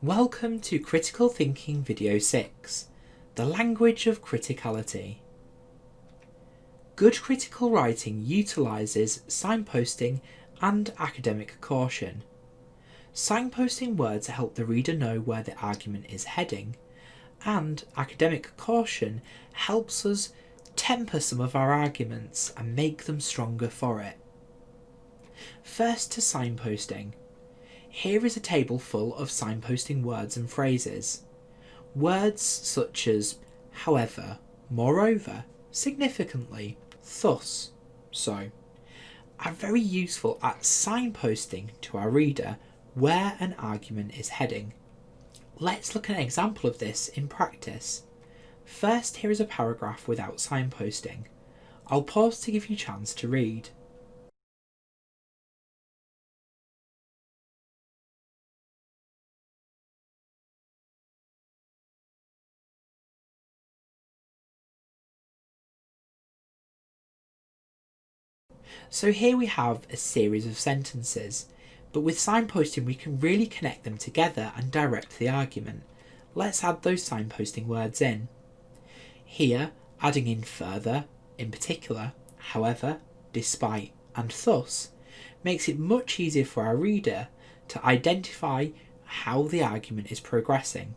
Welcome to Critical Thinking Video 6, The Language of Criticality. Good critical writing utilises signposting and academic caution. Signposting words help the reader know where the argument is heading, and academic caution helps us temper some of our arguments and make them stronger for it. First to signposting. Here is a table full of signposting words and phrases. Words such as however, moreover, significantly, thus, so, are very useful at signposting to our reader where an argument is heading. Let's look at an example of this in practice. First, here is a paragraph without signposting. I'll pause to give you a chance to read. So here we have a series of sentences, but with signposting we can really connect them together and direct the argument. Let's add those signposting words in. Here, adding in further, in particular, however, despite, and thus, makes it much easier for our reader to identify how the argument is progressing.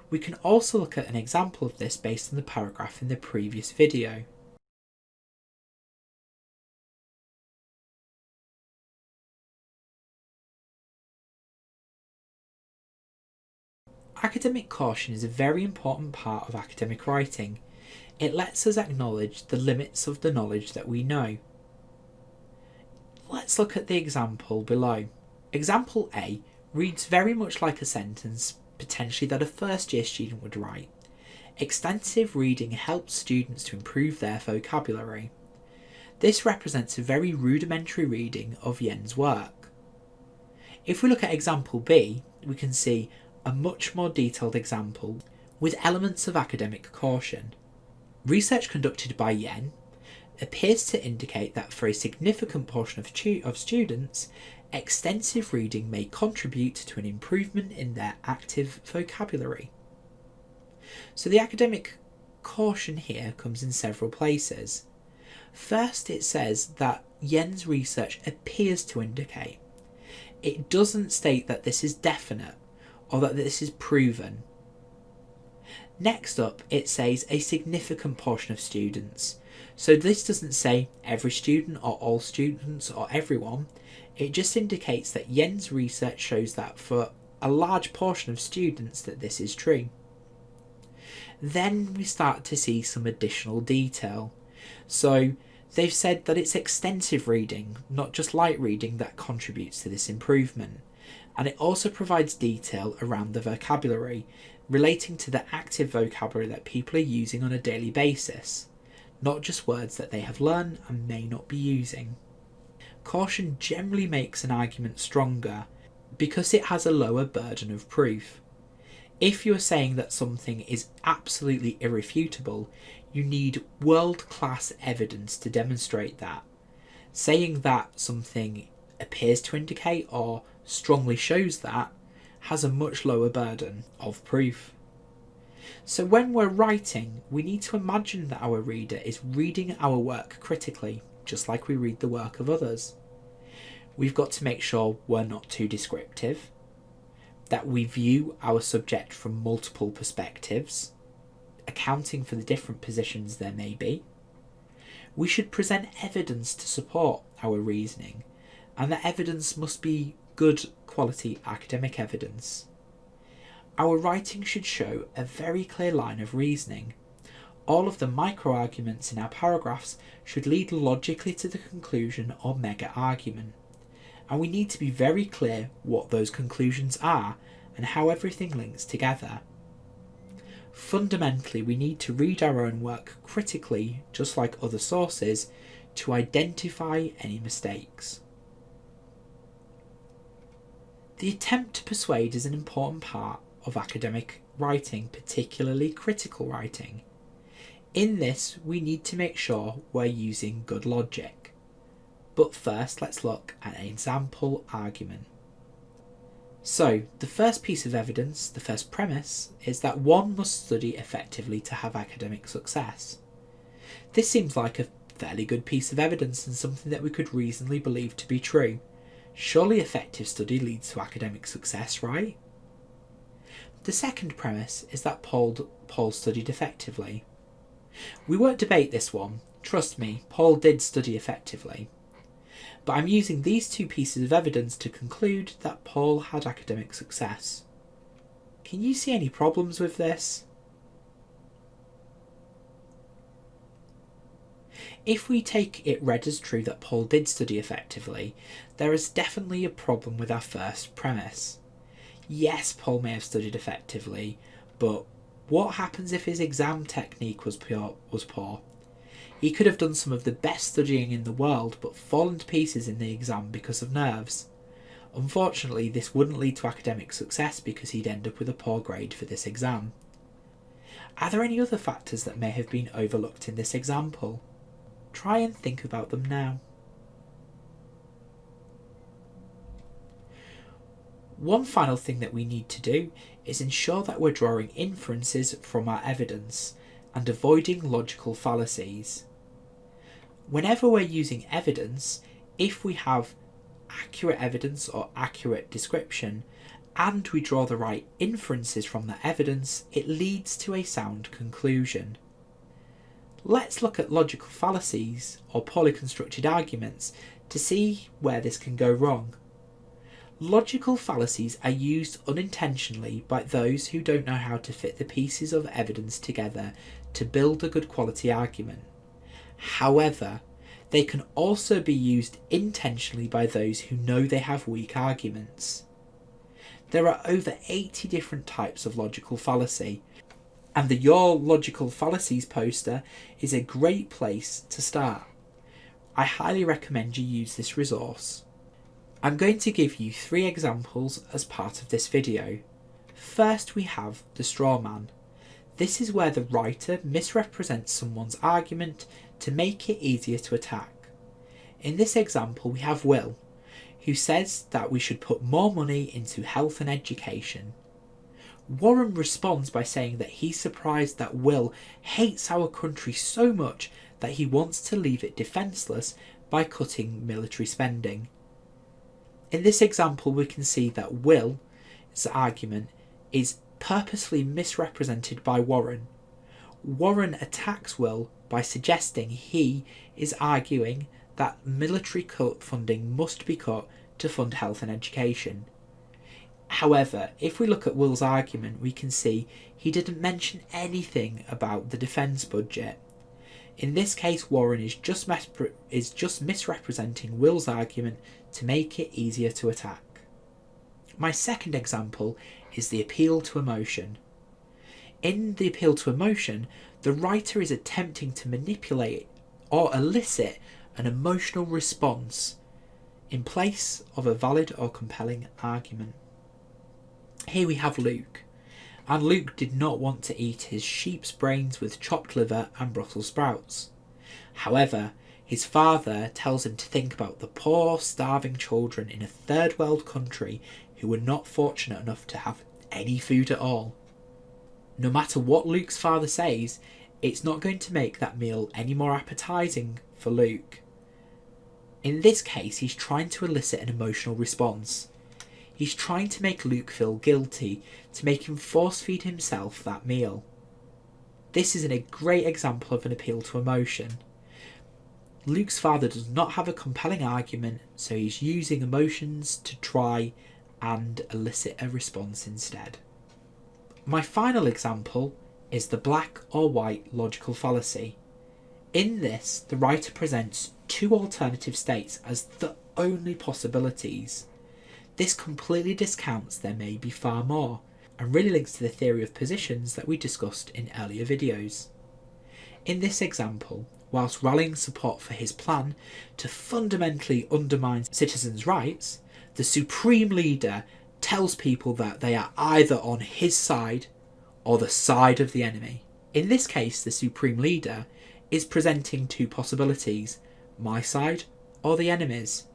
We can also look at an example of this based on the paragraph in the previous video. Academic caution is a very important part of academic writing. It lets us acknowledge the limits of the knowledge that we know. Let's look at the example below. Example A reads very much like a sentence potentially that a first year student would write. Extensive reading helps students to improve their vocabulary. This represents a very rudimentary reading of Yen's work. If we look at example B, we can see a much more detailed example with elements of academic caution. Research conducted by Yen appears to indicate that for a significant portion of students, extensive reading may contribute to an improvement in their active vocabulary. So the academic caution here comes in several places. First, it says that Yen's research appears to indicate. It doesn't state that this is definite or that this is proven. Next up, it says a significant portion of students. So this doesn't say every student or all students or everyone. It just indicates that Yen's research shows that for a large portion of students that this is true. Then we start to see some additional detail. So they've said that it's extensive reading, not just light reading, that contributes to this improvement. And it also provides detail around the vocabulary, relating to the active vocabulary that people are using on a daily basis, not just words that they have learned and may not be using. Caution generally makes an argument stronger because it has a lower burden of proof. If you're saying that something is absolutely irrefutable, you need world-class evidence to demonstrate that. Saying that something appears to indicate or strongly shows that has a much lower burden of proof. So when we're writing, we need to imagine that our reader is reading our work critically, just like we read the work of others. We've got to make sure we're not too descriptive, that we view our subject from multiple perspectives, accounting for the different positions there may be. We should present evidence to support our reasoning, and that evidence must be good quality academic evidence. Our writing should show a very clear line of reasoning. All of the micro-arguments in our paragraphs should lead logically to the conclusion or mega-argument. And we need to be very clear what those conclusions are and how everything links together. Fundamentally, we need to read our own work critically, just like other sources, to identify any mistakes. The attempt to persuade is an important part of academic writing, particularly critical writing. In this, we need to make sure we're using good logic. But first, let's look at an example argument. So, the first piece of evidence, the first premise, is that one must study effectively to have academic success. This seems like a fairly good piece of evidence and something that we could reasonably believe to be true. Surely effective study leads to academic success, right? The second premise is that Paul studied effectively. We won't debate this one. Trust me, Paul did study effectively. But I'm using these two pieces of evidence to conclude that Paul had academic success. Can you see any problems with this? If we take it read as true that Paul did study effectively, there is definitely a problem with our first premise. Yes, Paul may have studied effectively, but what happens if his exam technique was poor? He could have done some of the best studying in the world, but fallen to pieces in the exam because of nerves. Unfortunately, this wouldn't lead to academic success because he'd end up with a poor grade for this exam. Are there any other factors that may have been overlooked in this example? Try and think about them now. One final thing that we need to do is ensure that we're drawing inferences from our evidence and avoiding logical fallacies. Whenever we're using evidence, if we have accurate evidence or accurate description, and we draw the right inferences from that evidence, it leads to a sound conclusion. Let's look at logical fallacies or poorly constructed arguments to see where this can go wrong. Logical fallacies are used unintentionally by those who don't know how to fit the pieces of evidence together to build a good quality argument. However, they can also be used intentionally by those who know they have weak arguments. There are over 80 different types of logical fallacy, and the Your Logical Fallacies poster is a great place to start. I highly recommend you use this resource. I'm going to give you 3 examples as part of this video. First, we have the straw man. This is where the writer misrepresents someone's argument to make it easier to attack. In this example, we have Will, who says that we should put more money into health and education. Warren responds by saying that he's surprised that Will hates our country so much that he wants to leave it defenceless by cutting military spending. In this example, we can see that Will's argument is purposely misrepresented by Warren. Warren attacks Will by suggesting he is arguing that military funding must be cut to fund health and education. However, if we look at Will's argument, we can see he didn't mention anything about the defence budget. In this case, Warren is just misrepresenting Will's argument to make it easier to attack. My second example is the appeal to emotion. In the appeal to emotion, the writer is attempting to manipulate or elicit an emotional response in place of a valid or compelling argument. Here we have Luke, and Luke did not want to eat his sheep's brains with chopped liver and Brussels sprouts. However, his father tells him to think about the poor, starving children in a third world country who were not fortunate enough to have any food at all. No matter what Luke's father says, it's not going to make that meal any more appetising for Luke. In this case, he's trying to elicit an emotional response. He's trying to make Luke feel guilty, to make him force-feed himself that meal. This is a great example of an appeal to emotion. Luke's father does not have a compelling argument, so he's using emotions to try and elicit a response instead. My final example is the black or white logical fallacy. In this, the writer presents 2 alternative states as the only possibilities. This completely discounts there may be far more, and really links to the theory of positions that we discussed in earlier videos. In this example, whilst rallying support for his plan to fundamentally undermine citizens' rights, the supreme leader tells people that they are either on his side or the side of the enemy. In this case, the supreme leader is presenting 2 possibilities, my side or the enemy's.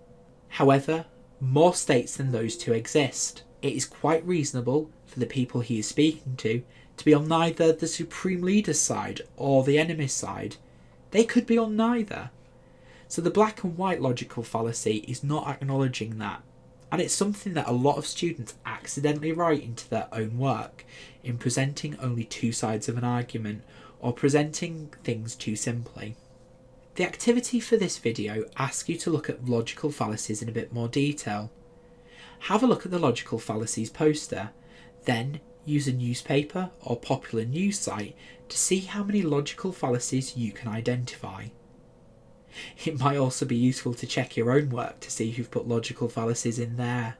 However, more states than those 2 exist. it is quite reasonable for the people he is speaking to be on neither the supreme leader's side or the enemy's side. They could be on neither. So the black and white logical fallacy is not acknowledging that. And it's something that a lot of students accidentally write into their own work in presenting only two sides of an argument or presenting things too simply. The activity for this video asks you to look at logical fallacies in a bit more detail. Have a look at the logical fallacies poster, then use a newspaper or popular news site to see how many logical fallacies you can identify. It might also be useful to check your own work to see if you've put logical fallacies in there.